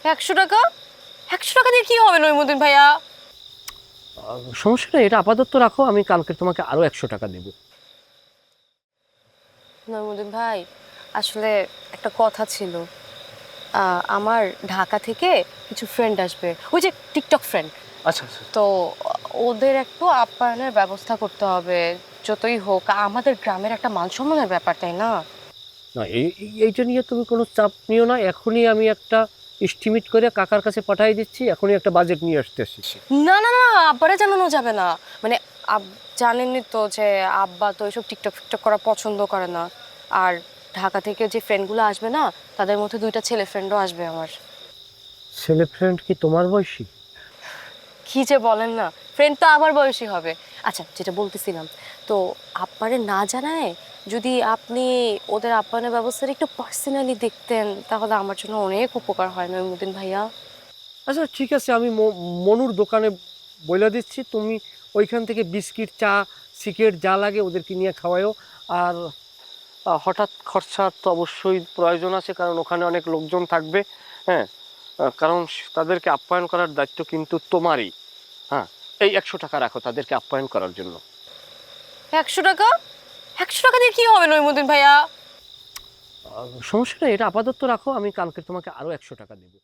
100 টাকা? 100 টাকা দিয়ে কি হবে নইমুদ্দিন ভাইয়া? সমস্যা নেই, এটা আপাতত রাখো, আমি কালকে তোমাকে আরো 100 টাকা দেবো। নইমুদ্দিন ভাই, আসলে একটা কথা ছিল। আমার ঢাকা থেকে কিছু ফ্রেন্ড আসবে, ওই যে টিকটক ফ্রেন্ড। আচ্ছা আচ্ছা। তো ওদের একটু আপ্যায়নের ব্যবস্থা করতে হবে। যতই হোক আমাদের গ্রামের একটা মান সম্মানের ব্যাপার, তাই না? না, এইটা নিয়ে তুমি কোনো চাপ নিও না, এখনই আমি একটা এস্টিমেট করে কাকার কাছে পাঠিয়ে দিচ্ছি, এখনই একটা বাজেট নিয়ে আসতেছি। না না না, আব্বারে জানানো যাবে না। মানে জানেনই তো যে আব্বা তো এইসব টিকটক ফিকটক করা পছন্দ করে না। আর ঢাকা থেকে যে ফ্রেন্ডগুলো আসবে না, তাদের মধ্যে 2টা ছেলে ফ্রেন্ডও আসবে আমার। ছেলে ফ্রেন্ড কি তোমার বয়সী? কি যে বলেন না, ফ্রেন্ড তো আমার বয়সী হবে। আচ্ছা, যেটা বলতেছিলাম, তো আব্বারে না জানায় যদি আপনি ওদের আপ্যায়নের ব্যবস্থাটা একটু পার্সোনালি দেখতেন, তাহলে আমার জন্য অনেক উপকার হয় নইমুদ্দিন ভাইয়া। আচ্ছা ঠিক আছে, আমি মনুর দোকানে বইলা দিচ্ছি, তুমি ওইখান থেকে বিস্কিট, চা, সিগারেট যা লাগে ওদেরকে নিয়ে খাওয়াও। আর হঠাৎ খরচার তো অবশ্যই প্রয়োজন আছে, কারণ ওখানে অনেক লোকজন থাকবে। হ্যাঁ, কারণ তাদেরকে আপ্যায়ন করার দায়িত্ব কিন্তু তোমারই। হ্যাঁ, এই 100 টাকা রাখো তাদেরকে আপ্যায়ন করার জন্য। 100 টাকা? 100 টাকা দিয়ে কি হবে নইমুদ্দিন ভাইয়া? সমস্যা নেই, এটা আপাতত রাখো, আমি কালকে তোমাকে আরো 100 টাকা দেবো।